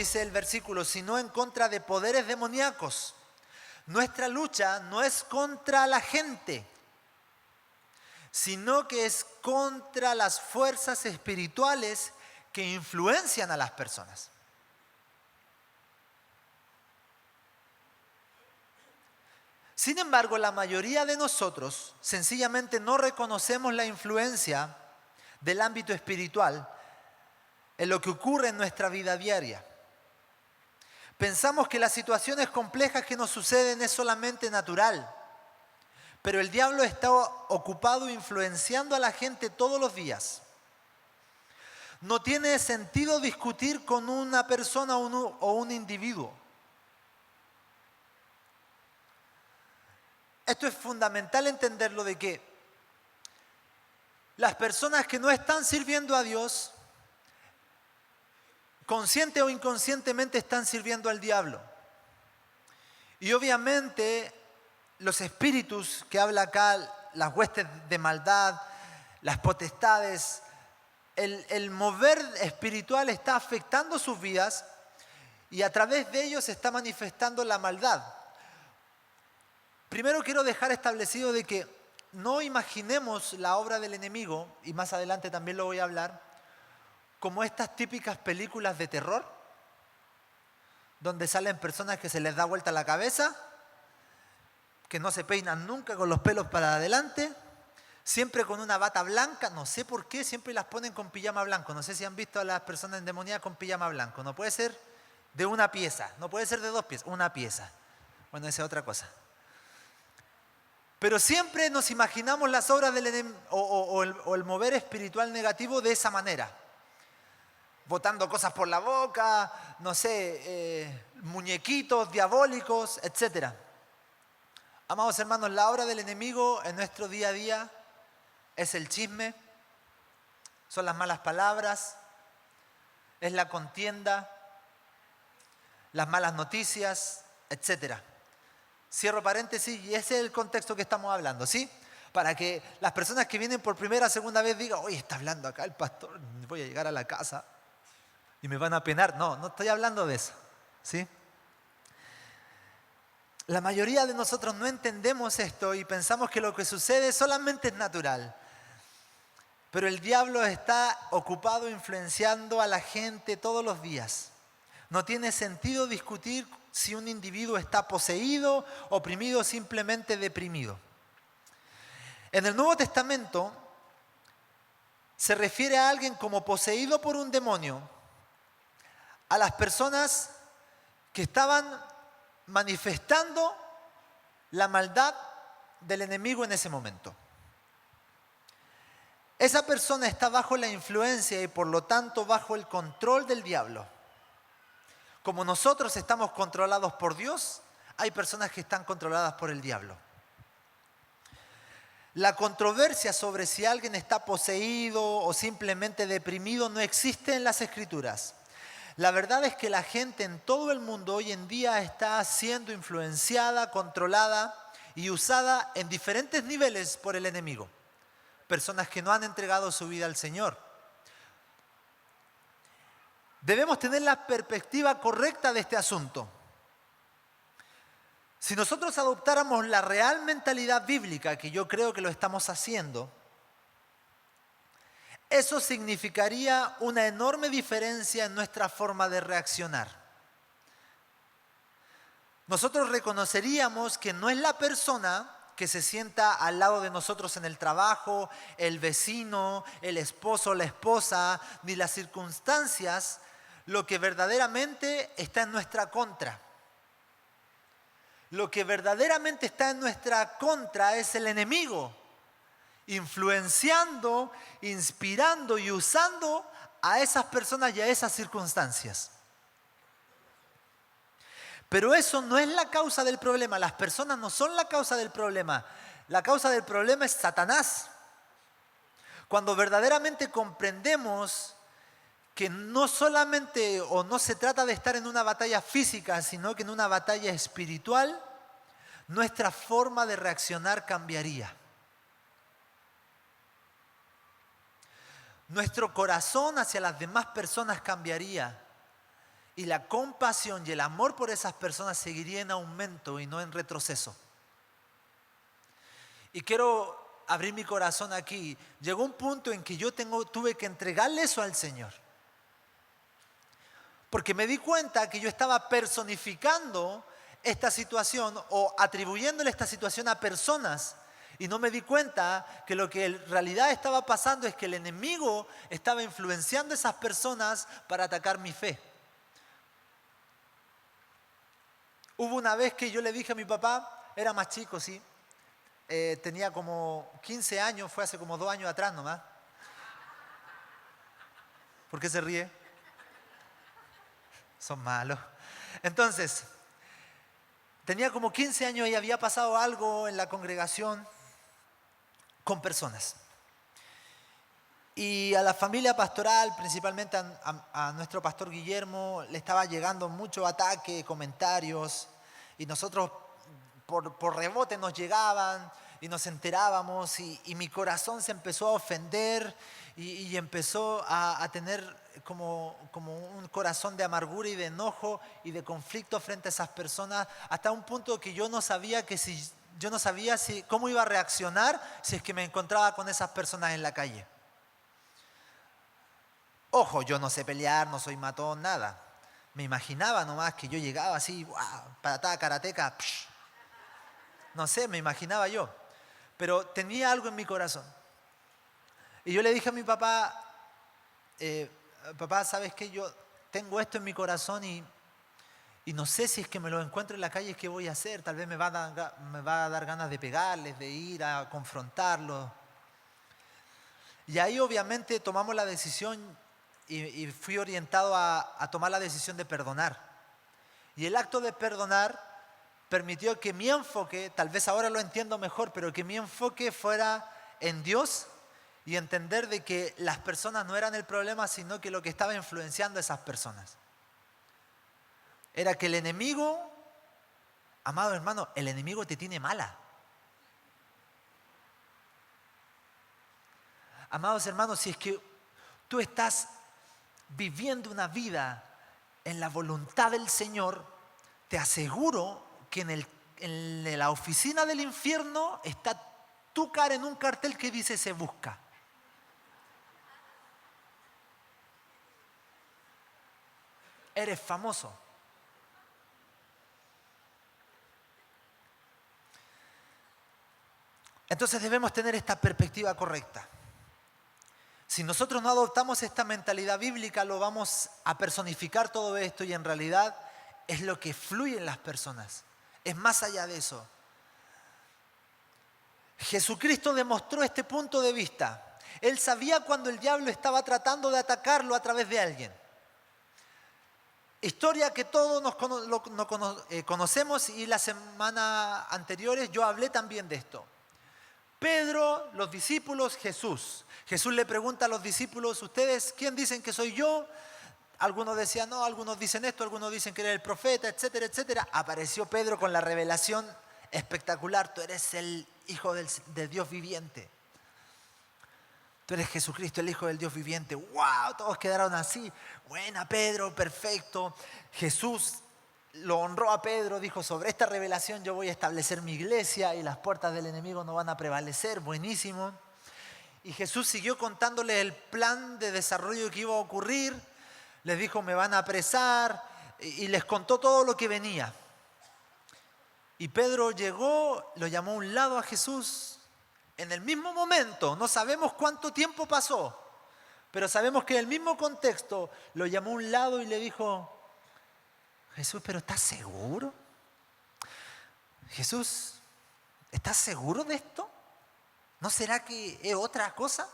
dice el versículo, sino en contra de poderes demoníacos. Nuestra lucha no es contra la gente, sino que es contra las fuerzas espirituales que influencian a las personas. Sin embargo, la mayoría de nosotros sencillamente no reconocemos la influencia del ámbito espiritual en lo que ocurre en nuestra vida diaria. Pensamos que las situaciones complejas que nos suceden es solamente natural, pero el diablo está ocupado influenciando a la gente todos los días. No tiene sentido discutir con una persona o un individuo. Esto es fundamental entenderlo, de que las personas que no están sirviendo a Dios, consciente o inconscientemente, están sirviendo al diablo. Y obviamente los espíritus que habla acá, las huestes de maldad, las potestades, el mover espiritual está afectando sus vidas y a través de ellos se está manifestando la maldad. Primero quiero dejar establecido de que no imaginemos la obra del enemigo, y más adelante también lo voy a hablar, como estas típicas películas de terror, donde salen personas que se les da vuelta la cabeza, que no se peinan nunca, con los pelos para adelante, siempre con una bata blanca, no sé por qué, siempre las ponen con pijama blanco. No sé si han visto a las personas endemoniadas con pijama blanco. No puede ser de una pieza, no puede ser de dos piezas, una pieza. Bueno, esa es otra cosa. Pero siempre nos imaginamos las obras del enemigo o el mover espiritual negativo de esa manera. Botando cosas por la boca, no sé, muñequitos diabólicos, etc. Amados hermanos, la obra del enemigo en nuestro día a día es el chisme, son las malas palabras, es la contienda, las malas noticias, etc. Cierro paréntesis, y ese es el contexto que estamos hablando, ¿sí? Para que las personas que vienen por primera o segunda vez digan, oye, está hablando acá el pastor, voy a llegar a la casa y me van a penar. No, no estoy hablando de eso, ¿sí? La mayoría de nosotros no entendemos esto y pensamos que lo que sucede solamente es natural. Pero el diablo está ocupado influenciando a la gente todos los días. No tiene sentido discutir si un individuo está poseído, oprimido o simplemente deprimido. En el Nuevo Testamento se refiere a alguien como poseído por un demonio, a las personas que estaban manifestando la maldad del enemigo en ese momento. Esa persona está bajo la influencia y por lo tanto bajo el control del diablo. Como nosotros estamos controlados por Dios, hay personas que están controladas por el diablo. La controversia sobre si alguien está poseído o simplemente deprimido no existe en las Escrituras. La verdad es que la gente en todo el mundo hoy en día está siendo influenciada, controlada y usada en diferentes niveles por el enemigo. Personas que no han entregado su vida al Señor. Debemos tener la perspectiva correcta de este asunto. Si nosotros adoptáramos la real mentalidad bíblica, que yo creo que lo estamos haciendo, eso significaría una enorme diferencia en nuestra forma de reaccionar. Nosotros reconoceríamos que no es la persona que se sienta al lado de nosotros en el trabajo, el vecino, el esposo, la esposa, ni las circunstancias, lo que verdaderamente está en nuestra contra. Lo que verdaderamente está en nuestra contra es el enemigo, influenciando, inspirando y usando a esas personas y a esas circunstancias. Pero eso no es la causa del problema. Las personas no son la causa del problema. La causa del problema es Satanás. Cuando verdaderamente comprendemos que no solamente o no se trata de estar en una batalla física, sino que en una batalla espiritual, nuestra forma de reaccionar cambiaría. Nuestro corazón hacia las demás personas cambiaría. y la compasión y el amor por esas personas seguiría en aumento y no en retroceso. Y quiero abrir mi corazón aquí. Llegó un punto en que yo tuve que entregarle eso al Señor. Porque me di cuenta que yo estaba personificando esta situación o atribuyéndole esta situación a personas. Y no me di cuenta que lo que en realidad estaba pasando es que el enemigo estaba influenciando a esas personas para atacar mi fe. Hubo una vez que yo le dije a mi papá, era más chico, sí, tenía como 15 años, fue hace como 2 años atrás nomás. ¿Por qué se ríe? Son malos. Entonces, tenía como 15 años y había pasado algo en la congregación con personas. Y a la familia pastoral, principalmente a nuestro pastor Guillermo, le estaba llegando mucho ataque, comentarios, y nosotros por rebote nos llegaban y nos enterábamos, y mi corazón se empezó a ofender y empezó a tener como un corazón de amargura y de enojo y de conflicto frente a esas personas, hasta un punto que yo no sabía cómo iba a reaccionar si es que me encontraba con esas personas en la calle. Ojo, yo no sé pelear, no soy matón, nada. Me imaginaba nomás que yo llegaba así, wow, patada karateca, psh. No sé, me imaginaba yo. Pero tenía algo en mi corazón. Y yo le dije a mi papá, papá, ¿sabes qué? Yo tengo esto en mi corazón y no sé si es que me lo encuentro en la calle, ¿qué voy a hacer? Tal vez me va a dar ganas de pegarles, de ir a confrontarlos. Y ahí obviamente tomamos la decisión y fui orientado a tomar la decisión de perdonar. Y el acto de perdonar permitió que mi enfoque, tal vez ahora lo entiendo mejor, pero que mi enfoque fuera en Dios y entender de que las personas no eran el problema, sino que lo que estaba influenciando a esas personas era que el enemigo, amado hermano, el enemigo te tiene mala. Amados hermanos, si es que tú estás viviendo una vida en la voluntad del Señor, te aseguro que en la oficina del infierno está tu cara en un cartel que dice se busca. Eres famoso. Entonces debemos tener esta perspectiva correcta. Si nosotros no adoptamos esta mentalidad bíblica, lo vamos a personificar todo esto y en realidad es lo que fluye en las personas. Es más allá de eso. Jesucristo demostró este punto de vista. Él sabía cuando el diablo estaba tratando de atacarlo a través de alguien. Historia que todos conocemos y la semana anteriores yo hablé también de esto. Pedro, los discípulos, Jesús. Jesús le pregunta a los discípulos, ¿ustedes quién dicen que soy yo? Algunos decían no, algunos dicen esto, algunos dicen que eres el profeta, etcétera, etcétera. Apareció Pedro con la revelación espectacular, tú eres el Hijo del Dios viviente. Tú eres Jesucristo, el Hijo del Dios viviente. ¡Wow! Todos quedaron así. Buena, Pedro, perfecto. Jesús lo honró a Pedro, dijo, sobre esta revelación yo voy a establecer mi iglesia y las puertas del enemigo no van a prevalecer. Buenísimo. Y Jesús siguió contándole el plan de desarrollo que iba a ocurrir. Les dijo, me van a apresar. Y les contó todo lo que venía. Y Pedro llegó, lo llamó a un lado a Jesús. En el mismo momento, no sabemos cuánto tiempo pasó, pero sabemos que en el mismo contexto lo llamó a un lado y le dijo, Jesús, ¿pero estás seguro? Jesús, ¿estás seguro de esto? ¿No será que es otra cosa?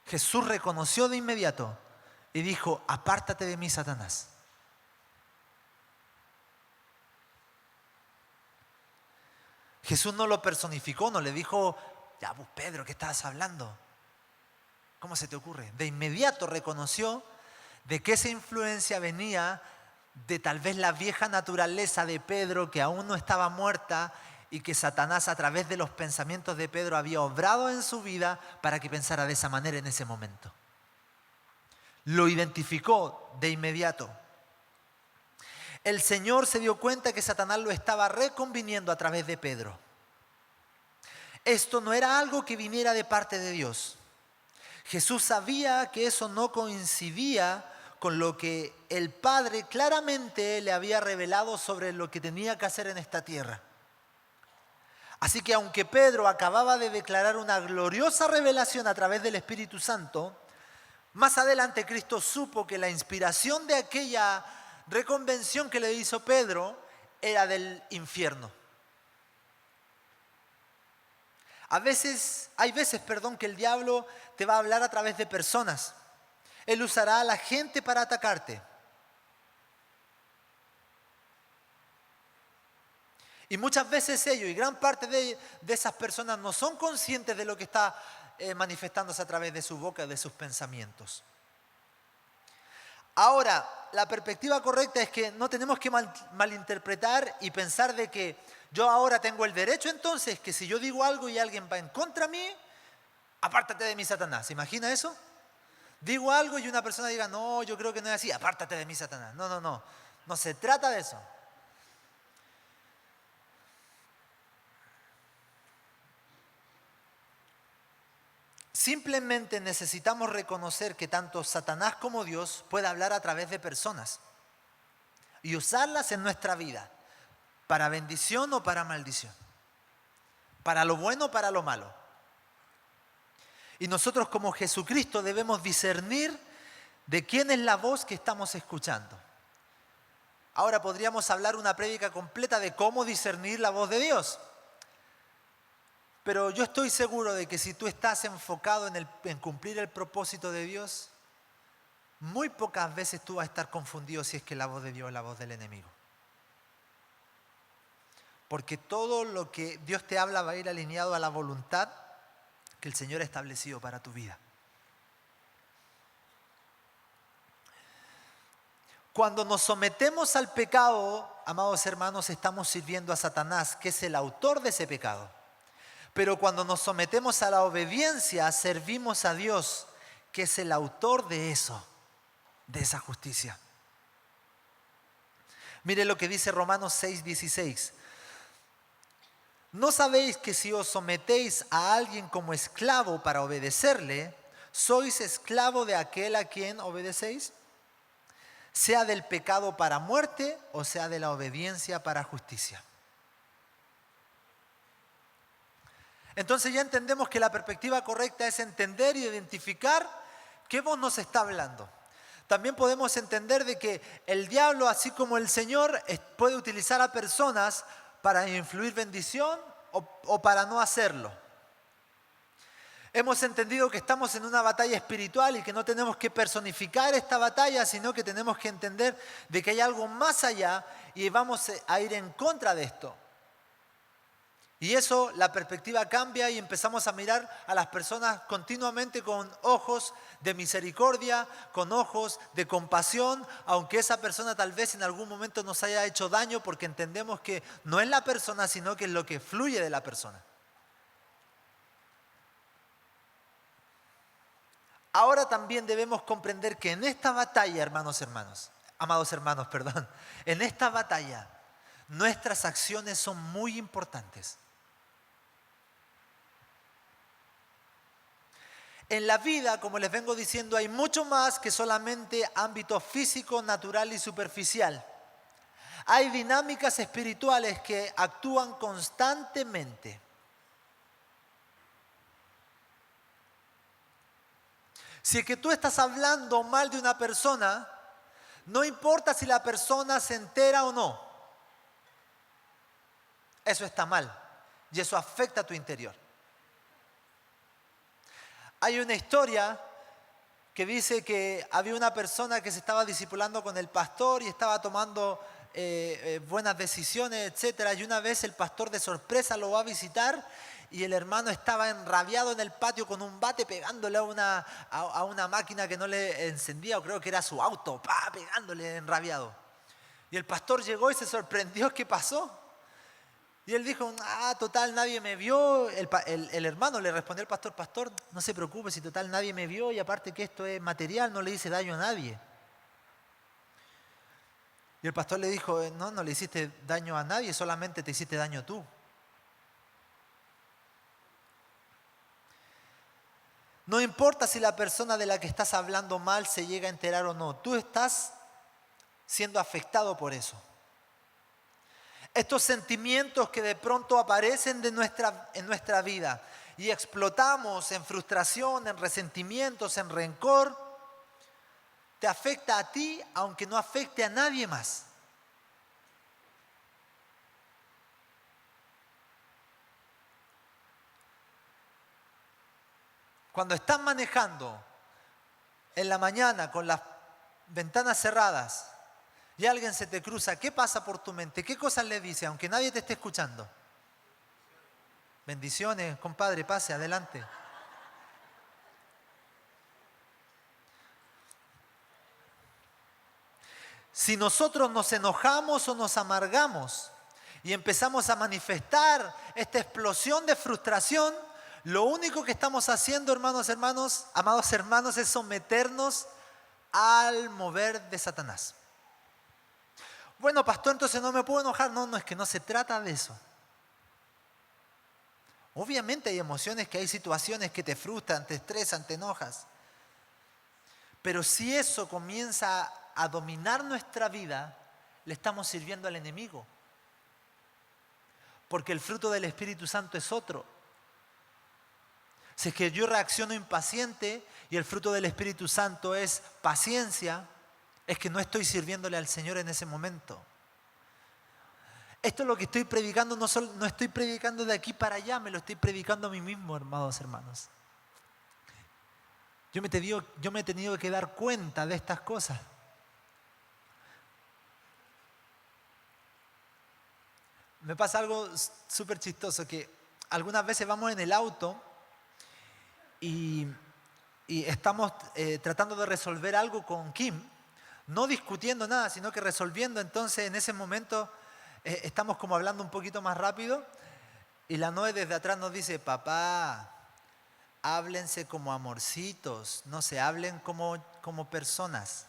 Jesús reconoció de inmediato y dijo, apártate de mí, Satanás. Jesús no lo personificó, no le dijo, ya pues Pedro, ¿qué estabas hablando? ¿Cómo se te ocurre? De inmediato reconoció de que esa influencia venía de tal vez la vieja naturaleza de Pedro que aún no estaba muerta y que Satanás a través de los pensamientos de Pedro había obrado en su vida para que pensara de esa manera en ese momento. Lo identificó de inmediato. el Señor se dio cuenta que Satanás lo estaba reconviniendo a través de Pedro. Esto no era algo que viniera de parte de Dios. Jesús sabía que eso no coincidía con lo que el Padre claramente le había revelado sobre lo que tenía que hacer en esta tierra. Así que aunque Pedro acababa de declarar una gloriosa revelación a través del Espíritu Santo, más adelante Cristo supo que la inspiración de aquella reconvención que le hizo Pedro era del infierno. Hay veces, que el diablo te va a hablar a través de personas. Él usará a la gente para atacarte. Y muchas veces ellos, y gran parte de esas personas, no son conscientes de lo que está manifestándose a través de su boca, de sus pensamientos. Ahora, la perspectiva correcta es que no tenemos que malinterpretar y pensar de que yo ahora tengo el derecho, entonces, que si yo digo algo y alguien va en contra mí, apártate de mí, Satanás. ¿Se imagina eso? Digo algo y una persona diga, no, yo creo que no es así, apártate de mí, Satanás. No. No se trata de eso. Simplemente necesitamos reconocer que tanto Satanás como Dios puede hablar a través de personas y usarlas en nuestra vida, para bendición o para maldición, para lo bueno o para lo malo. Y nosotros como Jesucristo debemos discernir de quién es la voz que estamos escuchando. Ahora podríamos hablar una prédica completa de cómo discernir la voz de Dios. Pero yo estoy seguro de que si tú estás enfocado en cumplir el propósito de Dios, muy pocas veces tú vas a estar confundido si es que la voz de Dios es la voz del enemigo. Porque todo lo que Dios te habla va a ir alineado a la voluntad que el Señor ha establecido para tu vida. Cuando nos sometemos al pecado, amados hermanos, estamos sirviendo a Satanás, que es el autor de ese pecado. Pero cuando nos sometemos a la obediencia, servimos a Dios, que es el autor de eso, de esa justicia. Mire lo que dice Romanos 6:16. ¿No sabéis que si os sometéis a alguien como esclavo para obedecerle, sois esclavo de aquel a quien obedecéis? Sea del pecado para muerte o sea de la obediencia para justicia. Entonces ya entendemos que la perspectiva correcta es entender y identificar qué voz nos está hablando. También podemos entender de que el diablo, así como el Señor, puede utilizar a personas para influir bendición o para no hacerlo. Hemos entendido que estamos en una batalla espiritual y que no tenemos que personificar esta batalla, sino que tenemos que entender de que hay algo más allá y vamos a ir en contra de esto. Y eso, la perspectiva cambia y empezamos a mirar a las personas continuamente con ojos de misericordia, con ojos de compasión, aunque esa persona tal vez en algún momento nos haya hecho daño, porque entendemos que no es la persona, sino que es lo que fluye de la persona. Ahora también debemos comprender que en esta batalla, amados hermanos, en esta batalla, nuestras acciones son muy importantes. En la vida, como les vengo diciendo, hay mucho más que solamente ámbito físico, natural y superficial. Hay dinámicas espirituales que actúan constantemente. Si es que tú estás hablando mal de una persona, no importa si la persona se entera o no. Eso está mal y eso afecta a tu interior. Hay una historia que dice que había una persona que se estaba discipulando con el pastor y estaba tomando buenas decisiones, etc. Y una vez el pastor de sorpresa lo va a visitar y el hermano estaba enrabiado en el patio con un bate pegándole a una máquina que no le encendía, o creo que era su auto, pegándole enrabiado. Y el pastor llegó y se sorprendió. ¿Qué pasó? Y él dijo, total, nadie me vio. El hermano le respondió al pastor, pastor, no se preocupe, si total nadie me vio y aparte que esto es material, no le hice daño a nadie. Y el pastor le dijo, no, no le hiciste daño a nadie, solamente te hiciste daño tú. No importa si la persona de la que estás hablando mal se llega a enterar o no, tú estás siendo afectado por eso. Estos sentimientos que de pronto aparecen en nuestra vida y explotamos en frustración, en resentimientos, en rencor, te afecta a ti aunque no afecte a nadie más. Cuando estás manejando en la mañana con las ventanas cerradas y alguien se te cruza, ¿qué pasa por tu mente? ¿Qué cosas le dice aunque nadie te esté escuchando? Bendiciones, compadre, pase, adelante. Si nosotros nos enojamos o nos amargamos y empezamos a manifestar esta explosión de frustración, lo único que estamos haciendo, amados hermanos, es someternos al mover de Satanás. Bueno, pastor, entonces no me puedo enojar. No, no, es que no se trata de eso. Obviamente hay emociones, que hay situaciones que te frustran, te estresan, te enojas. Pero si eso comienza a dominar nuestra vida, le estamos sirviendo al enemigo. Porque el fruto del Espíritu Santo es otro. Si es que yo reacciono impaciente y el fruto del Espíritu Santo es paciencia, es que no estoy sirviéndole al Señor en ese momento. Esto es lo que estoy predicando, no estoy predicando de aquí para allá, me lo estoy predicando a mí mismo, hermanos. Yo me he tenido que dar cuenta de estas cosas. Me pasa algo súper chistoso, que algunas veces vamos en el auto y estamos tratando de resolver algo con Kim, no discutiendo nada, sino que resolviendo. Entonces en ese momento estamos como hablando un poquito más rápido y la Noé desde atrás nos dice, papá, háblense como amorcitos, no se hablen como personas.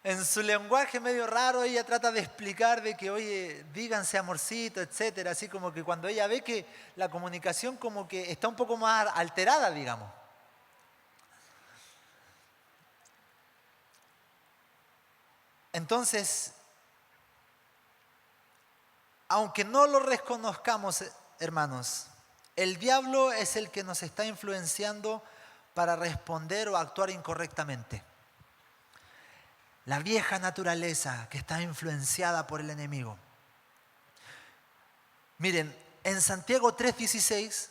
En su lenguaje medio raro ella trata de explicar de que, oye, díganse amorcito, etcétera, así como que cuando ella ve que la comunicación como que está un poco más alterada, digamos. Entonces, aunque no lo reconozcamos, hermanos, el diablo es el que nos está influenciando para responder o actuar incorrectamente. La vieja naturaleza que está influenciada por el enemigo. Miren, en Santiago 3:16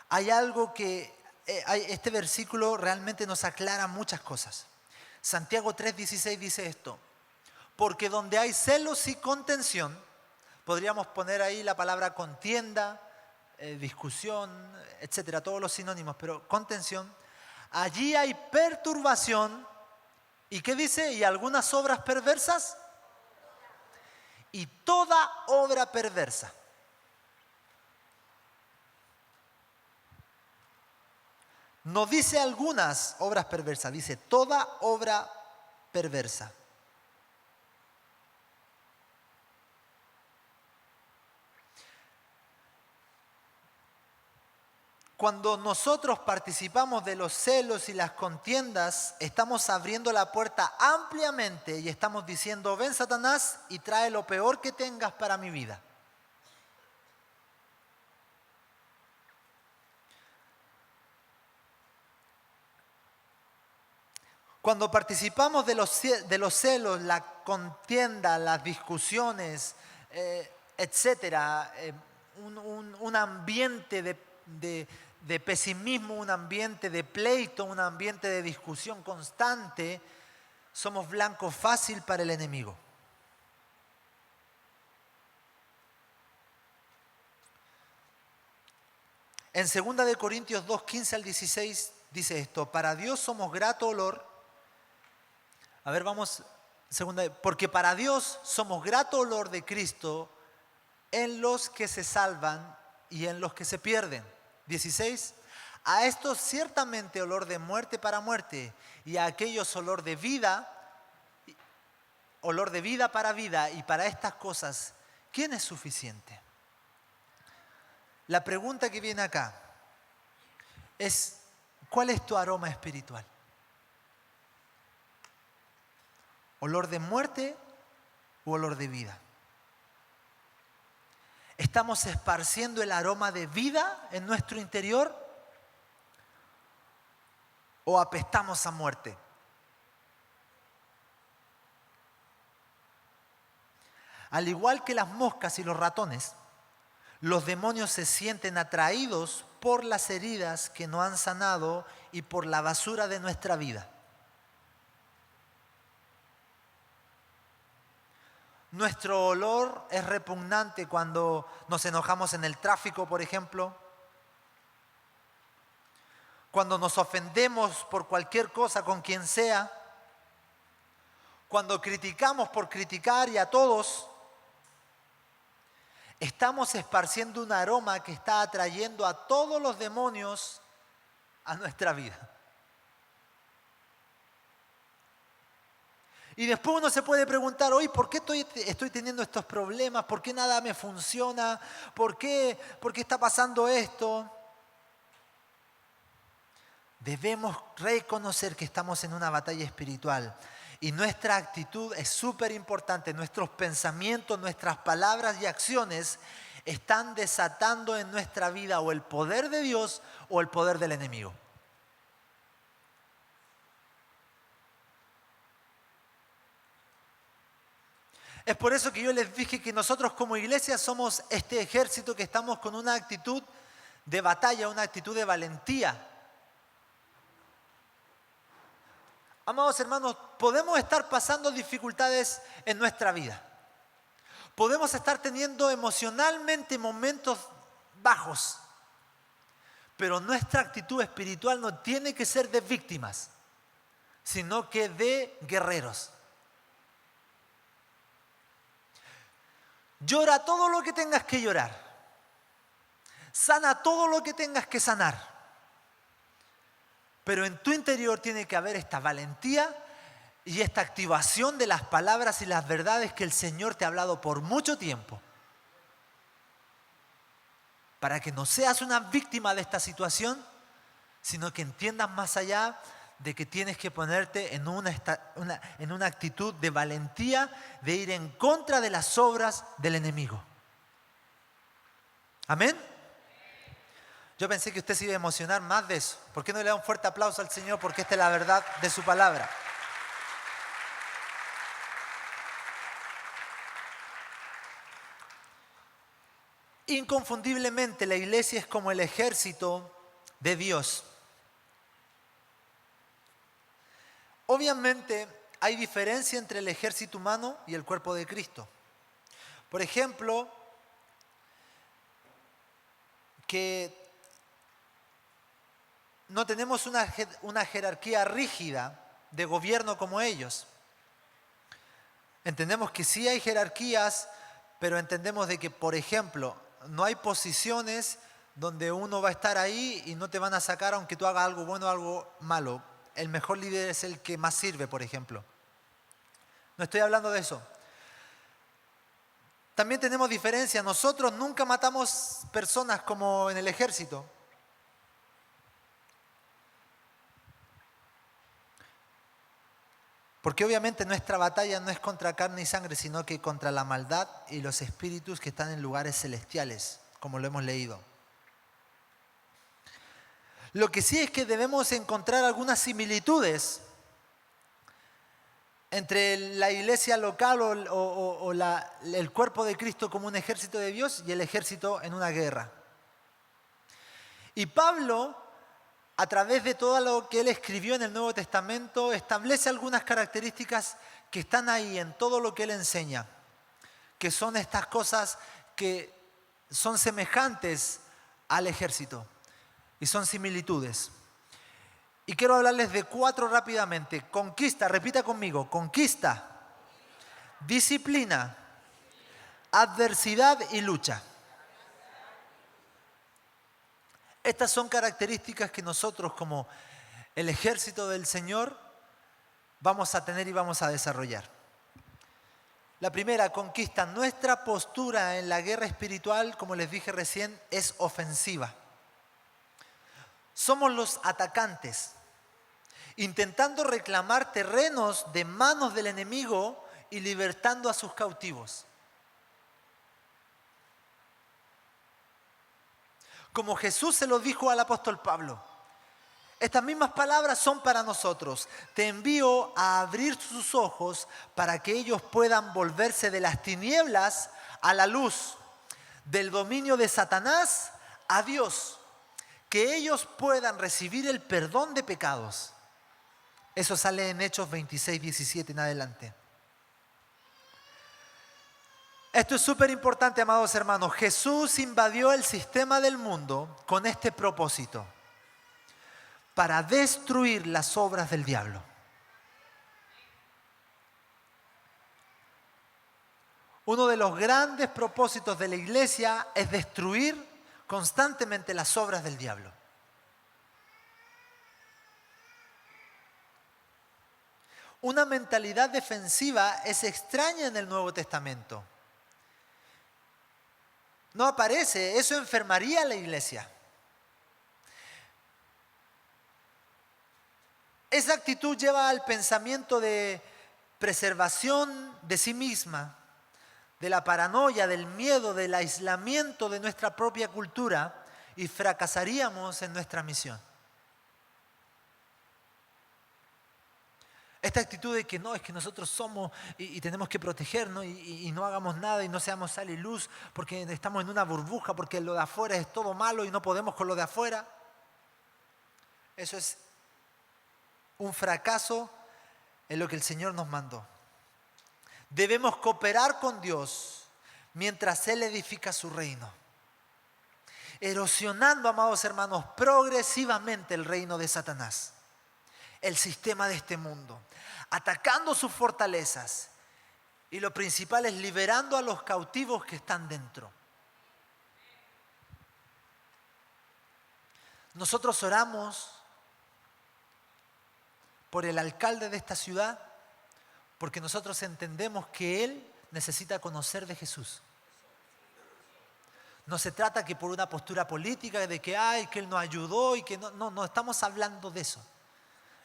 hay algo que, este versículo realmente nos aclara muchas cosas. Santiago 3:16 dice esto, porque donde hay celos y contención, podríamos poner ahí la palabra contienda, discusión, etcétera, todos los sinónimos, pero contención, allí hay perturbación. ¿Y qué dice? ¿Y algunas obras perversas? Y toda obra perversa. No dice algunas obras perversas, dice toda obra perversa. Cuando nosotros participamos de los celos y las contiendas, estamos abriendo la puerta ampliamente y estamos diciendo, ven Satanás y trae lo peor que tengas para mi vida. Cuando participamos de los celos, la contienda, las discusiones, etcétera, un ambiente de pesimismo, un ambiente de pleito, un ambiente de discusión constante, somos blanco fácil para el enemigo. En 2 Corintios 2, 15 al 16 dice esto, para Dios somos grato olor. A ver, vamos, porque para Dios somos grato olor de Cristo en los que se salvan y en los que se pierden. 16. A estos ciertamente olor de muerte para muerte y a aquellos olor de vida olor de vida para vida y para estas cosas, ¿quién es suficiente? La pregunta que viene acá es, ¿cuál es tu aroma espiritual? ¿Olor de muerte o olor de vida? ¿Estamos esparciendo el aroma de vida en nuestro interior o apestamos a muerte? Al igual que las moscas y los ratones, los demonios se sienten atraídos por las heridas que no han sanado y por la basura de nuestra vida. Nuestro olor es repugnante cuando nos enojamos en el tráfico, por ejemplo. Cuando nos ofendemos por cualquier cosa con quien sea. Cuando criticamos por criticar y a todos. Estamos esparciendo un aroma que está atrayendo a todos los demonios a nuestra vida. Y después uno se puede preguntar, hoy, ¿por qué estoy teniendo estos problemas? ¿Por qué nada me funciona? ¿Por qué está pasando esto? Debemos reconocer que estamos en una batalla espiritual y nuestra actitud es súper importante. Nuestros pensamientos, nuestras palabras y acciones están desatando en nuestra vida o el poder de Dios o el poder del enemigo. Es por eso que yo les dije que nosotros como iglesia somos este ejército que estamos con una actitud de batalla, una actitud de valentía. Amados hermanos, podemos estar pasando dificultades en nuestra vida. Podemos estar teniendo emocionalmente momentos bajos. Pero nuestra actitud espiritual no tiene que ser de víctimas, sino que de guerreros. Llora todo lo que tengas que llorar. Sana todo lo que tengas que sanar. Pero en tu interior tiene que haber esta valentía y esta activación de las palabras y las verdades que el Señor te ha hablado por mucho tiempo. Para que no seas una víctima de esta situación, sino que entiendas más allá de que tienes que ponerte en una actitud de valentía, de ir en contra de las obras del enemigo. ¿Amén? Yo pensé que usted se iba a emocionar más de eso. ¿Por qué no le da un fuerte aplauso al Señor? Porque esta es la verdad de su palabra. Inconfundiblemente la iglesia es como el ejército de Dios. Obviamente hay diferencia entre el ejército humano y el cuerpo de Cristo. Por ejemplo, que no tenemos una jerarquía rígida de gobierno como ellos. Entendemos que sí hay jerarquías, pero entendemos de que, por ejemplo, no hay posiciones donde uno va a estar ahí y no te van a sacar aunque tú hagas algo bueno o algo malo. El mejor líder es el que más sirve, por ejemplo. No estoy hablando de eso. También tenemos diferencia. Nosotros nunca matamos personas como en el ejército. Porque obviamente nuestra batalla no es contra carne y sangre, sino que contra la maldad y los espíritus que están en lugares celestiales, como lo hemos leído. Lo que sí es que debemos encontrar algunas similitudes entre la iglesia local o el cuerpo de Cristo como un ejército de Dios y el ejército en una guerra. Y Pablo, a través de todo lo que él escribió en el Nuevo Testamento, establece algunas características que están ahí en todo lo que él enseña, que son estas cosas que son semejantes al ejército y son similitudes. Y quiero hablarles de 4 rápidamente. Conquista, repita conmigo, conquista, disciplina, adversidad y lucha. Estas son características que nosotros como el ejército del Señor vamos a tener y vamos a desarrollar. La primera conquista, nuestra postura en la guerra espiritual, como les dije recién, es ofensiva. Somos los atacantes, intentando reclamar terrenos de manos del enemigo y libertando a sus cautivos. Como Jesús se lo dijo al apóstol Pablo, estas mismas palabras son para nosotros. Te envío a abrir sus ojos para que ellos puedan volverse de las tinieblas a la luz, del dominio de Satanás a Dios, que ellos puedan recibir el perdón de pecados. Eso sale en Hechos 26, 17 en adelante. Esto es súper importante, amados hermanos. Jesús invadió el sistema del mundo con este propósito: para destruir las obras del diablo. Uno de los grandes propósitos de la iglesia es destruir constantemente las obras del diablo. Una mentalidad defensiva es extraña en el Nuevo Testamento. No aparece, eso enfermaría a la iglesia. Esa actitud lleva al pensamiento de preservación de sí misma, de la paranoia, del miedo, del aislamiento de nuestra propia cultura, y fracasaríamos en nuestra misión. Esta actitud de que no, es que nosotros somos y tenemos que protegernos y no hagamos nada y no seamos sal y luz porque estamos en una burbuja, porque lo de afuera es todo malo y no podemos con lo de afuera. Eso es un fracaso en lo que el Señor nos mandó. Debemos cooperar con Dios mientras Él edifica su reino, erosionando, amados hermanos, progresivamente el reino de Satanás, el sistema de este mundo, atacando sus fortalezas y lo principal es liberando a los cautivos que están dentro. Nosotros oramos por el alcalde de esta ciudad porque nosotros entendemos que él necesita conocer de Jesús. No se trata que por una postura política de que él nos ayudó y que no estamos hablando de eso.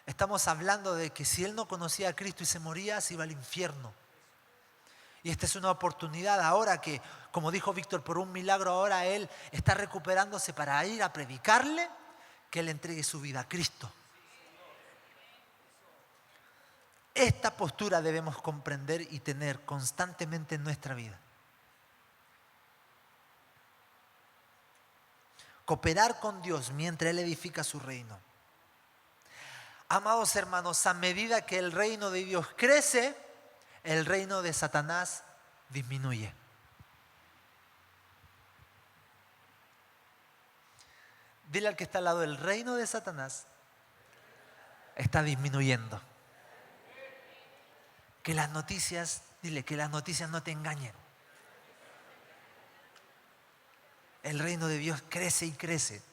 Estamos hablando de que si él no conocía a Cristo y se moría, se iba al infierno. Y esta es una oportunidad ahora que, como dijo Víctor, por un milagro ahora él está recuperándose para ir a predicarle, que él entregue su vida a Cristo. Esta postura debemos comprender y tener constantemente en nuestra vida. Cooperar con Dios mientras Él edifica su reino. Amados hermanos, a medida que el reino de Dios crece, el reino de Satanás disminuye. Dile al que está al lado, el reino de Satanás está disminuyendo. Que las noticias, dile que las noticias no te engañen. El reino de Dios crece y crece.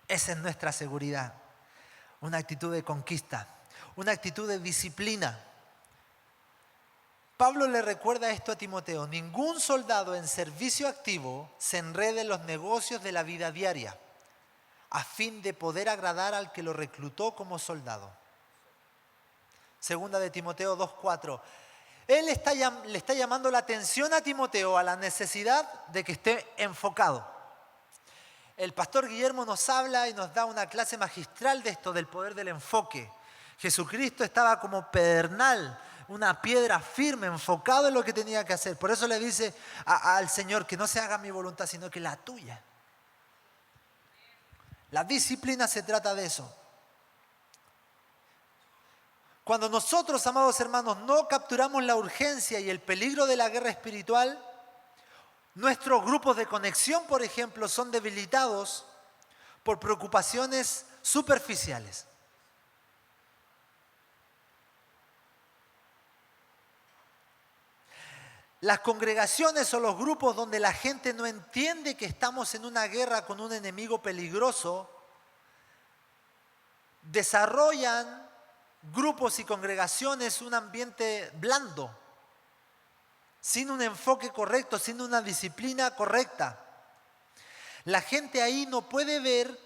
Esa es nuestra seguridad. Una actitud de conquista, una actitud de disciplina. Pablo le recuerda esto a Timoteo: ningún soldado en servicio activo se enrede en los negocios de la vida diaria, a fin de poder agradar al que lo reclutó como soldado. Segunda de Timoteo 2:4. Él le está llamando la atención a Timoteo a la necesidad de que esté enfocado. El pastor Guillermo nos habla y nos da una clase magistral de esto, del poder del enfoque. Jesucristo estaba como pedernal, una piedra firme, enfocado en lo que tenía que hacer. Por eso le dice al Señor que no se haga mi voluntad, sino que la tuya. La disciplina se trata de eso. Cuando nosotros, amados hermanos, no capturamos la urgencia y el peligro de la guerra espiritual, nuestros grupos de conexión, por ejemplo, son debilitados por preocupaciones superficiales. Las congregaciones o los grupos donde la gente no entiende que estamos en una guerra con un enemigo peligroso, desarrollan grupos y congregaciones un ambiente blando, sin un enfoque correcto, sin una disciplina correcta. La gente ahí no puede ver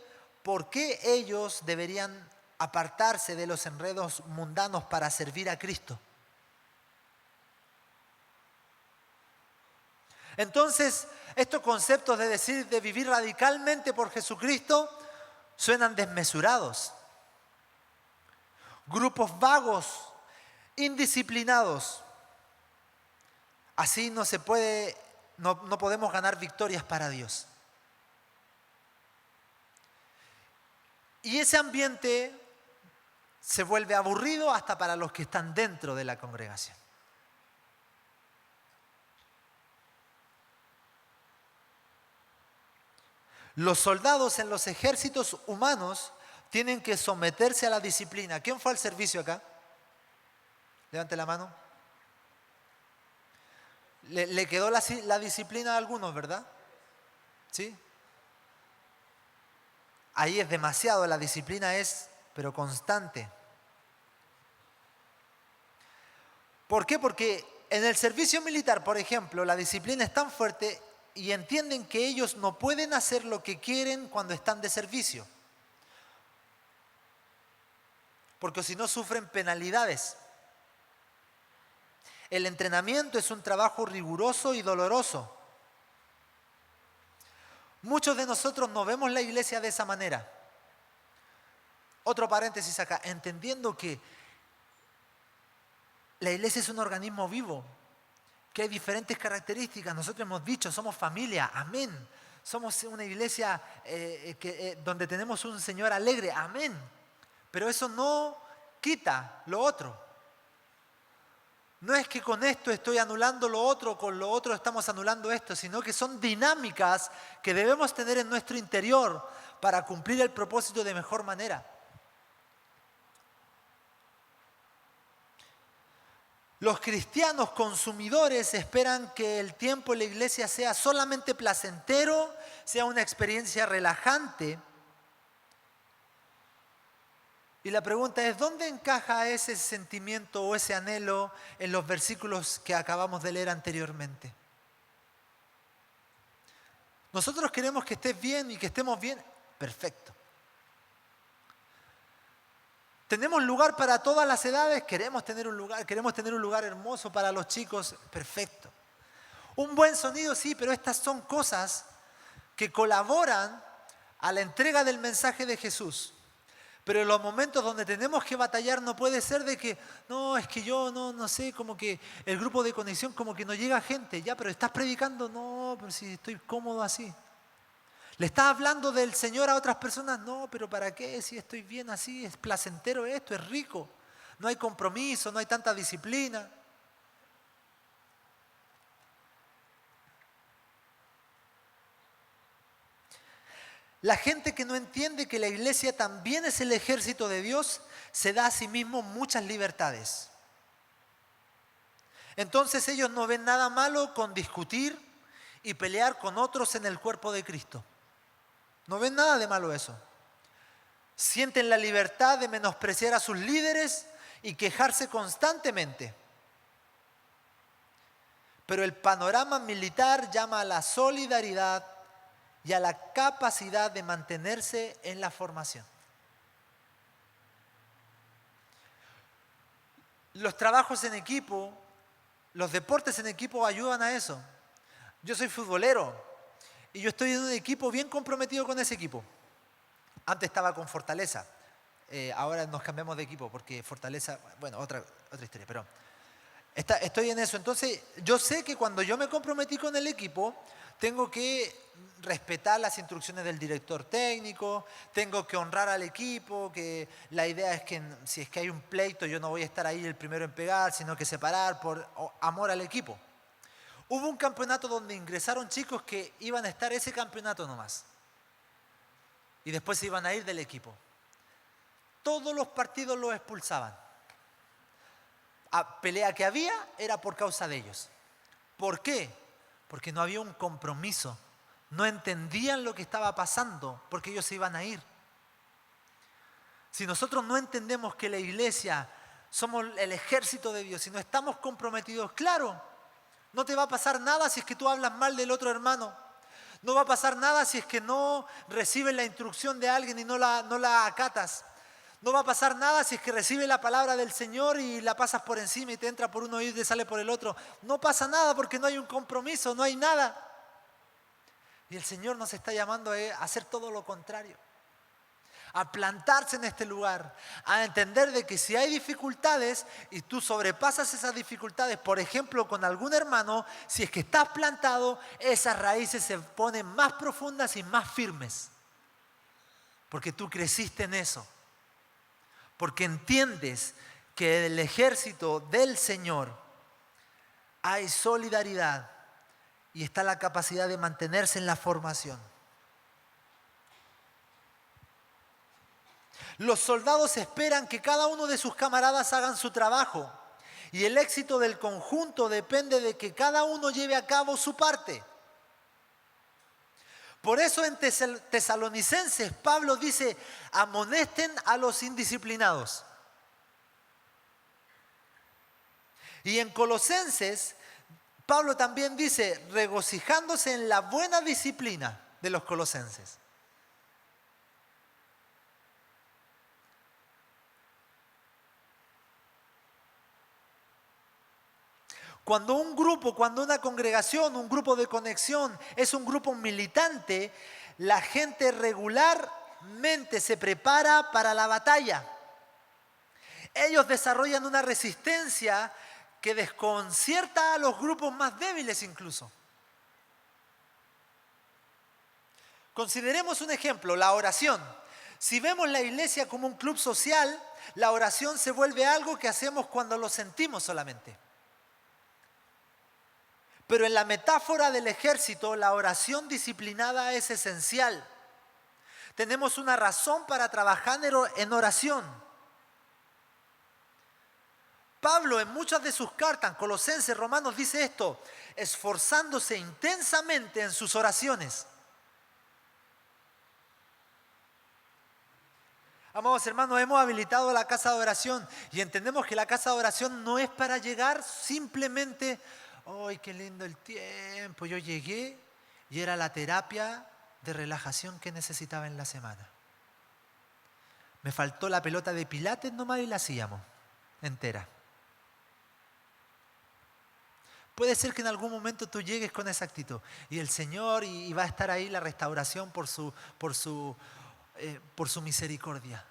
por qué ellos deberían apartarse de los enredos mundanos para servir a Cristo. Entonces, estos conceptos de vivir radicalmente por Jesucristo suenan desmesurados. Grupos vagos, indisciplinados. Así no se puede, no podemos ganar victorias para Dios. Y ese ambiente se vuelve aburrido hasta para los que están dentro de la congregación. Los soldados en los ejércitos humanos tienen que someterse a la disciplina. ¿Quién fue al servicio acá? Levante la mano. Le quedó la disciplina a algunos, ¿verdad? ¿Sí? Ahí es demasiado, la disciplina es, pero constante. ¿Por qué? Porque en el servicio militar, por ejemplo, la disciplina es tan fuerte y entienden que ellos no pueden hacer lo que quieren cuando están de servicio. Porque si no sufren penalidades. El entrenamiento es un trabajo riguroso y doloroso. Muchos de nosotros no vemos la iglesia de esa manera. Otro paréntesis acá, entendiendo que la iglesia es un organismo vivo, que hay diferentes características. Nosotros hemos dicho, somos familia, amén. Somos una iglesia donde tenemos un Señor alegre, amén. Pero eso no quita lo otro. No es que con esto estoy anulando lo otro, con lo otro estamos anulando esto, sino que son dinámicas que debemos tener en nuestro interior para cumplir el propósito de mejor manera. Los cristianos consumidores esperan que el tiempo en la iglesia sea solamente placentero, sea una experiencia relajante. Y la pregunta es, ¿dónde encaja ese sentimiento o ese anhelo en los versículos que acabamos de leer anteriormente? Nosotros queremos que estés bien y que estemos bien. Perfecto. ¿Tenemos lugar para todas las edades? Queremos tener un lugar hermoso para los chicos. Perfecto. Un buen sonido, sí, pero estas son cosas que colaboran a la entrega del mensaje de Jesús. Pero en los momentos donde tenemos que batallar no puede ser de que, no, es que yo no sé, como que el grupo de conexión como que no llega gente. Ya, pero estás predicando, no, pero si estoy cómodo así. ¿Le estás hablando del Señor a otras personas? No, pero ¿para qué? Si estoy bien así, es placentero esto, es rico. No hay compromiso, no hay tanta disciplina. La gente que no entiende que la iglesia también es el ejército de Dios, se da a sí mismo muchas libertades. Entonces ellos no ven nada malo con discutir y pelear con otros en el cuerpo de Cristo. No ven nada de malo eso. Sienten la libertad de menospreciar a sus líderes y quejarse constantemente. Pero el panorama militar llama a la solidaridad y a la capacidad de mantenerse en la formación. Los trabajos en equipo, los deportes en equipo ayudan a eso. Yo soy futbolero y yo estoy en un equipo bien comprometido con ese equipo. Antes estaba con Fortaleza, ahora nos cambiamos de equipo porque Fortaleza, bueno, otra historia, pero estoy en eso. Entonces yo sé que cuando yo me comprometí con el equipo, tengo que respetar las instrucciones del director técnico, tengo que honrar al equipo, que la idea es que si es que hay un pleito yo no voy a estar ahí el primero en pegar, sino que separar por amor al equipo. Hubo un campeonato donde ingresaron chicos que iban a estar ese campeonato nomás y después se iban a ir del equipo. Todos los partidos los expulsaban. La pelea que había era por causa de ellos. ¿Por qué? Porque no había un compromiso. No entendían lo que estaba pasando porque ellos se iban a ir. Si nosotros no entendemos que la iglesia somos el ejército de Dios, si no estamos comprometidos, claro, no te va a pasar nada si es que tú hablas mal del otro hermano. No va a pasar nada si es que no recibes la instrucción de alguien y no la acatas. No va a pasar nada si es que recibes la palabra del Señor y la pasas por encima y te entra por un oído y te sale por el otro. No pasa nada porque no hay un compromiso, no hay nada. Y el Señor nos está llamando a hacer todo lo contrario. A plantarse en este lugar, a entender de que si hay dificultades y tú sobrepasas esas dificultades, por ejemplo con algún hermano, si es que estás plantado, esas raíces se ponen más profundas y más firmes. Porque tú creciste en eso. Porque entiendes que en el ejército del Señor hay solidaridad y está la capacidad de mantenerse en la formación. Los soldados esperan que cada uno de sus camaradas hagan su trabajo y el éxito del conjunto depende de que cada uno lleve a cabo su parte. Por eso en Tesalonicenses Pablo dice, amonesten a los indisciplinados. Y en Colosenses Pablo también dice, regocijándose en la buena disciplina de los colosenses. Cuando un grupo, cuando una congregación, un grupo de conexión es un grupo militante, la gente regularmente se prepara para la batalla. Ellos desarrollan una resistencia que desconcierta a los grupos más débiles incluso. Consideremos un ejemplo, la oración. Si vemos la iglesia como un club social, la oración se vuelve algo que hacemos cuando lo sentimos solamente. Pero en la metáfora del ejército, la oración disciplinada es esencial. Tenemos una razón para trabajar en oración. Pablo en muchas de sus cartas, Colosenses, Romanos, dice esto, esforzándose intensamente en sus oraciones. Amados hermanos, hemos habilitado la casa de oración y entendemos que la casa de oración no es para llegar simplemente, ¡ay, qué lindo el tiempo! Yo llegué y era la terapia de relajación que necesitaba en la semana. Me faltó la pelota de pilates nomás y la hacíamos entera. Puede ser que en algún momento tú llegues con esa actitud y el Señor y va a estar ahí la restauración por su misericordia.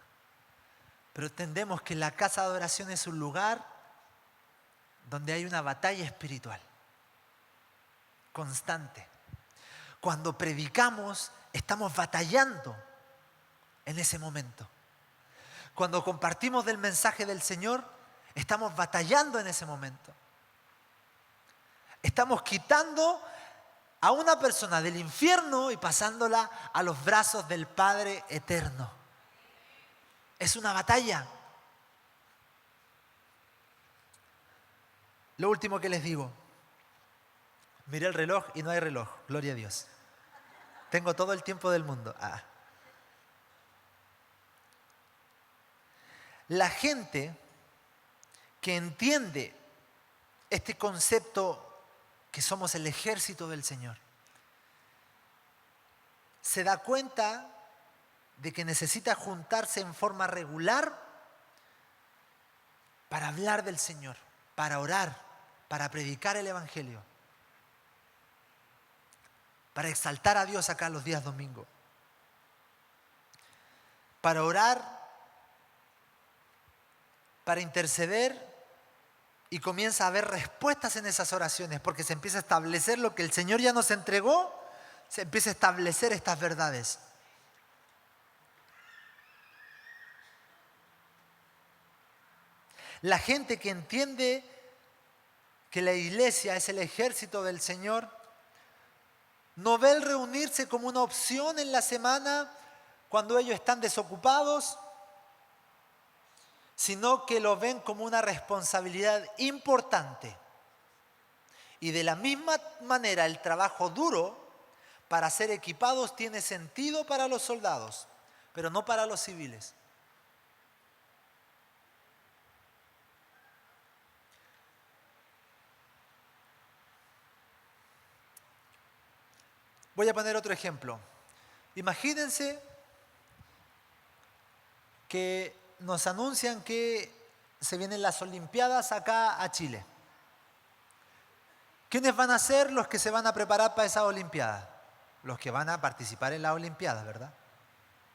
Pero entendemos que la casa de oración es un lugar donde hay una batalla espiritual constante. Cuando predicamos, estamos batallando en ese momento. Cuando compartimos del mensaje del Señor, estamos batallando en ese momento. Estamos quitando a una persona del infierno y pasándola a los brazos del Padre eterno. Es una batalla. Lo último que les digo. Miré el reloj y no hay reloj. Gloria a Dios. Tengo todo el tiempo del mundo. La gente que entiende este concepto que somos el ejército del Señor, se da cuenta de que necesita juntarse en forma regular para hablar del Señor, para orar, para predicar el Evangelio, para exaltar a Dios acá los días domingos, para orar, para interceder. Y comienza a haber respuestas en esas oraciones porque se empieza a establecer lo que el Señor ya nos entregó, se empieza a establecer estas verdades. La gente que entiende que la iglesia es el ejército del Señor, no ve el reunirse como una opción en la semana cuando ellos están desocupados, sino que lo ven como una responsabilidad importante. Y de la misma manera el trabajo duro para ser equipados tiene sentido para los soldados, pero no para los civiles. Voy a poner otro ejemplo. Imagínense que nos anuncian que se vienen las Olimpiadas acá a Chile. ¿Quiénes van a ser los que se van a preparar para esa Olimpiada? Los que van a participar en la Olimpiada, ¿verdad?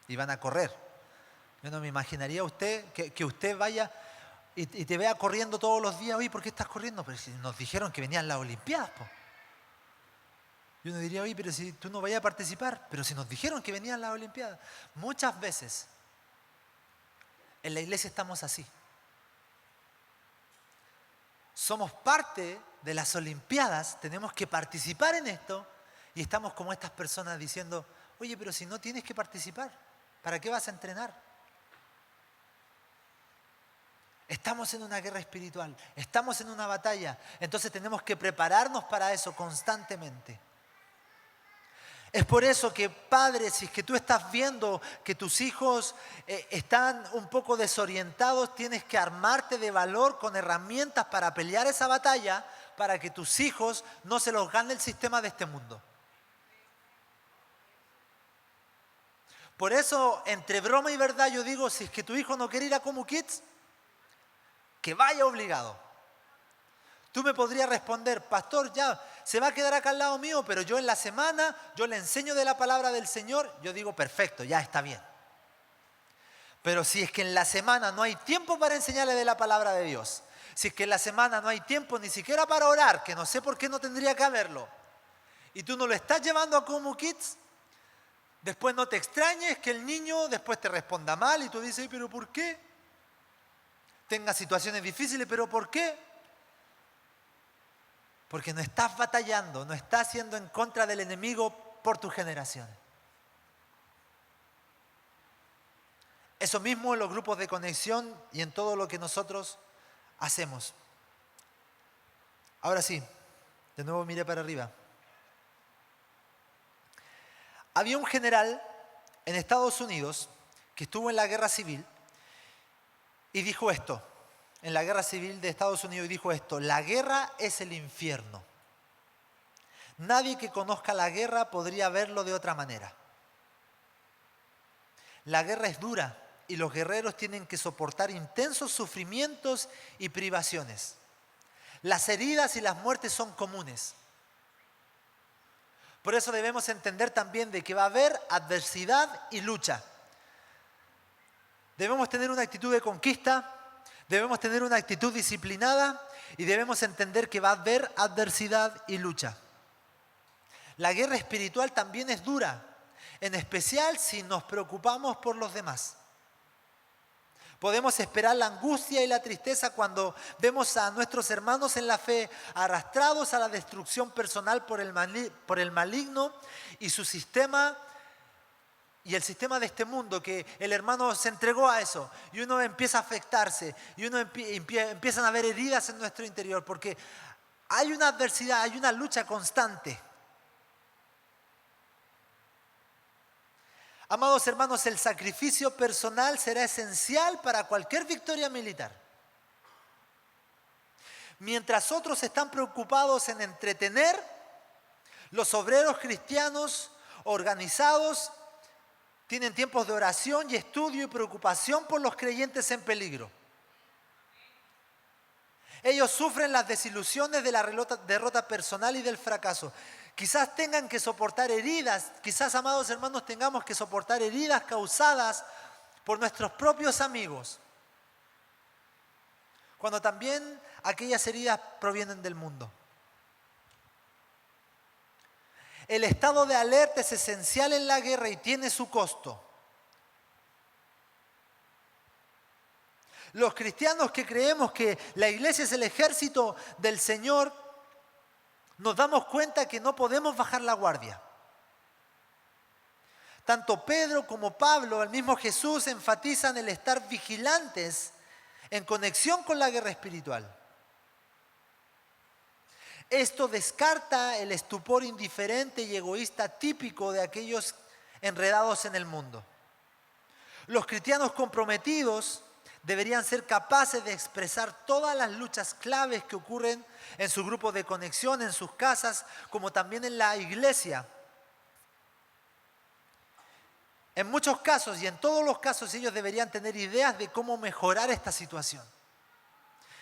Y van a correr. Yo no me imaginaría usted que usted vaya y te vea corriendo todos los días. Oye, ¿por qué estás corriendo? Pero si nos dijeron que venían las Olimpiadas, po. Y uno diría, oye, pero si tú no vayas a participar, pero si nos dijeron que venían las Olimpiadas. Muchas veces en la iglesia estamos así. Somos parte de las Olimpiadas, tenemos que participar en esto y estamos como estas personas diciendo, oye, pero si no tienes que participar, ¿para qué vas a entrenar? Estamos en una guerra espiritual, estamos en una batalla, entonces tenemos que prepararnos para eso constantemente. Es por eso que, padre, si es que tú estás viendo que tus hijos están un poco desorientados, tienes que armarte de valor con herramientas para pelear esa batalla, para que tus hijos no se los gane el sistema de este mundo. Por eso, entre broma y verdad, yo digo, si es que tu hijo no quiere ir a Comu Kids, que vaya obligado. Tú me podrías responder, pastor, ya se va a quedar acá al lado mío, pero yo en la semana, yo le enseño de la palabra del Señor. Yo digo, perfecto, ya está bien. Pero si es que en la semana no hay tiempo para enseñarle de la palabra de Dios, si es que en la semana no hay tiempo ni siquiera para orar, que no sé por qué no tendría que haberlo, y tú no lo estás llevando a Comu Kids, después no te extrañes que el niño después te responda mal y tú dices, ¿pero por qué? Tenga situaciones difíciles, ¿pero por qué? Porque no estás batallando, no estás yendo en contra del enemigo por tu generación. Eso mismo en los grupos de conexión y en todo lo que nosotros hacemos. Ahora sí, de nuevo miré para arriba. Había un general en Estados Unidos que estuvo en la guerra civil y dijo esto. En la guerra civil de Estados Unidos dijo esto: la guerra es el infierno. Nadie que conozca la guerra podría verlo de otra manera. La guerra es dura y los guerreros tienen que soportar intensos sufrimientos y privaciones. Las heridas y las muertes son comunes. Por eso debemos entender también de que va a haber adversidad y lucha. Debemos tener una actitud de conquista. Debemos tener una actitud disciplinada y debemos entender que va a haber adversidad y lucha. La guerra espiritual también es dura, en especial si nos preocupamos por los demás. Podemos esperar la angustia y la tristeza cuando vemos a nuestros hermanos en la fe arrastrados a la destrucción personal por el maligno y su sistema. Y el sistema de este mundo, que el hermano se entregó a eso y uno empieza a afectarse y uno empiezan a haber heridas en nuestro interior porque hay una adversidad, hay una lucha constante. Amados hermanos, el sacrificio personal será esencial para cualquier victoria militar. Mientras otros están preocupados en entretener, los obreros cristianos organizados tienen tiempos de oración y estudio y preocupación por los creyentes en peligro. Ellos sufren las desilusiones de la derrota personal y del fracaso. Quizás tengan que soportar heridas, quizás, amados hermanos, tengamos que soportar heridas causadas por nuestros propios amigos, cuando también aquellas heridas provienen del mundo. El estado de alerta es esencial en la guerra y tiene su costo. Los cristianos que creemos que la iglesia es el ejército del Señor, nos damos cuenta que no podemos bajar la guardia. Tanto Pedro como Pablo, el mismo Jesús, enfatizan el estar vigilantes en conexión con la guerra espiritual. Esto descarta el estupor indiferente y egoísta típico de aquellos enredados en el mundo. Los cristianos comprometidos deberían ser capaces de expresar todas las luchas claves que ocurren en su grupo de conexión, en sus casas, como también en la iglesia. En muchos casos y en todos los casos ellos deberían tener ideas de cómo mejorar esta situación.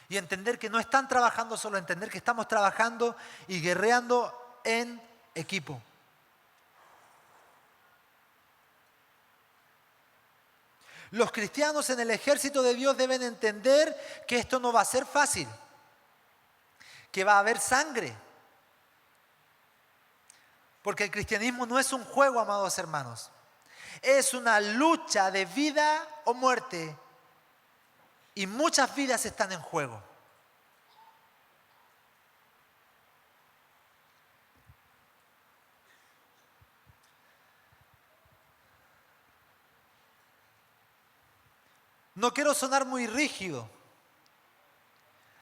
Y entender que no están trabajando solo, entender que estamos trabajando y guerreando en equipo. Los cristianos en el ejército de Dios deben entender que esto no va a ser fácil, que va a haber sangre. Porque el cristianismo no es un juego, amados hermanos. Es una lucha de vida o muerte. Y muchas vidas están en juego. No quiero sonar muy rígido.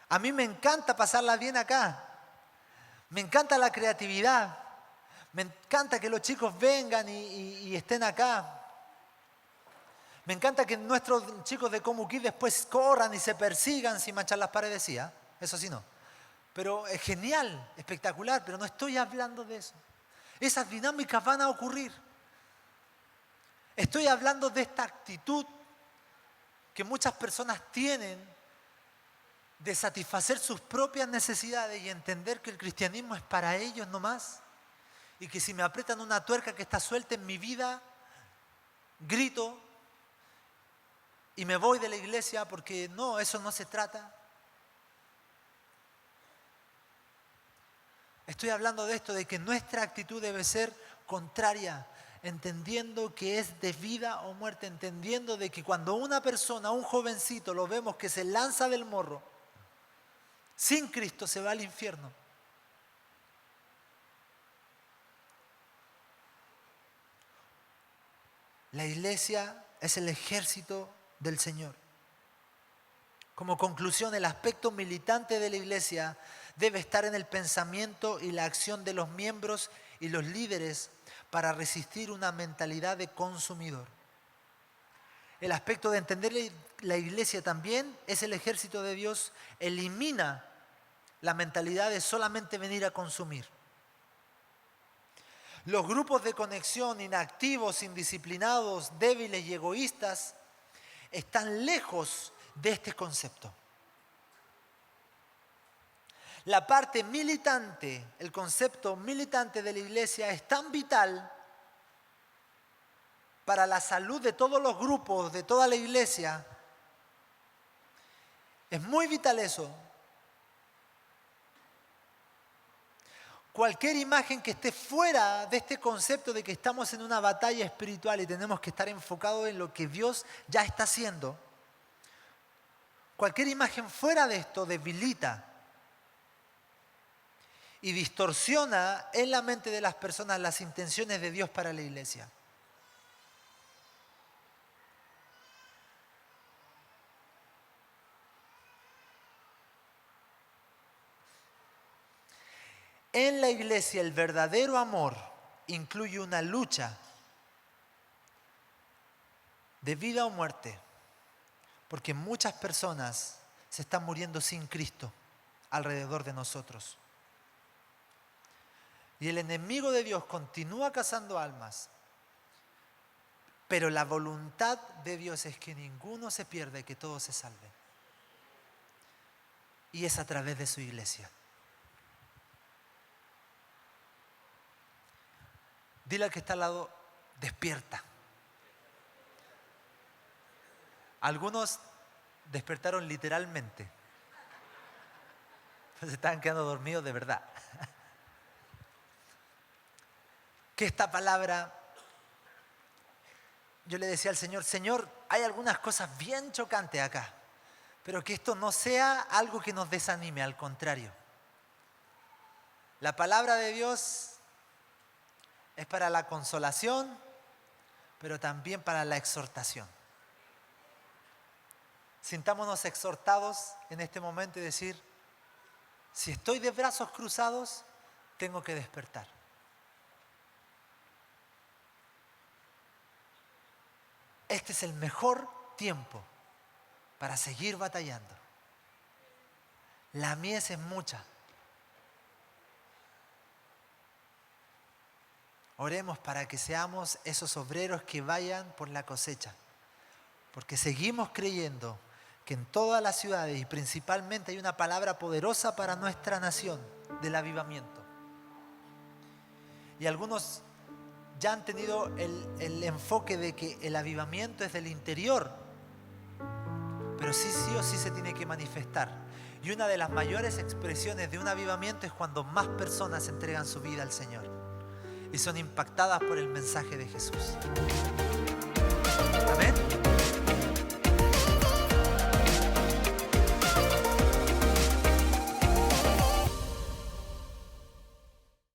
A mí me encanta pasarla bien acá. Me encanta la creatividad. Me encanta que los chicos vengan y estén acá. Me encanta que nuestros chicos de Comuquí después corran y se persigan sin manchar las paredes, sí, ¿eh? Eso sí no. Pero es genial, espectacular, pero no estoy hablando de eso. Esas dinámicas van a ocurrir. Estoy hablando de esta actitud que muchas personas tienen de satisfacer sus propias necesidades y entender que el cristianismo es para ellos nomás. Y que si me aprietan una tuerca que está suelta en mi vida, grito y me voy de la iglesia porque no, eso no se trata. Estoy hablando de esto, de que nuestra actitud debe ser contraria, entendiendo que es de vida o muerte, entendiendo de que cuando una persona, un jovencito, lo vemos que se lanza del morro, sin Cristo se va al infierno. La iglesia es el ejército del Señor. Como conclusión, el aspecto militante de la iglesia debe estar en el pensamiento y la acción de los miembros y los líderes para resistir una mentalidad de consumidor. El aspecto de entender la iglesia también es el ejército de Dios, elimina la mentalidad de solamente venir a consumir. Los grupos de conexión inactivos, indisciplinados, débiles y egoístas están lejos de este concepto. La parte militante, el concepto militante de la iglesia es tan vital para la salud de todos los grupos, de toda la iglesia. Es muy vital eso. Cualquier imagen que esté fuera de este concepto de que estamos en una batalla espiritual y tenemos que estar enfocados en lo que Dios ya está haciendo, cualquier imagen fuera de esto debilita y distorsiona en la mente de las personas las intenciones de Dios para la iglesia. En la iglesia el verdadero amor incluye una lucha de vida o muerte, porque muchas personas se están muriendo sin Cristo alrededor de nosotros. Y el enemigo de Dios continúa cazando almas, pero la voluntad de Dios es que ninguno se pierda y que todos se salven. Y es a través de su iglesia. Dile al que está al lado, despierta. Algunos despertaron literalmente. Se estaban quedando dormidos de verdad. Que esta palabra, yo le decía al Señor, Señor, hay algunas cosas bien chocantes acá, pero que esto no sea algo que nos desanime, al contrario. La palabra de Dios es para la consolación, pero también para la exhortación. Sintámonos exhortados en este momento y decir, si estoy de brazos cruzados, tengo que despertar. Este es el mejor tiempo para seguir batallando. La mies es mucha. Oremos para que seamos esos obreros que vayan por la cosecha. Porque seguimos creyendo que en todas las ciudades y principalmente hay una palabra poderosa para nuestra nación del avivamiento. Y algunos ya han tenido el enfoque de que el avivamiento es del interior, pero sí o sí se tiene que manifestar. Y una de las mayores expresiones de un avivamiento es cuando más personas entregan su vida al Señor y son impactadas por el mensaje de Jesús. Amén.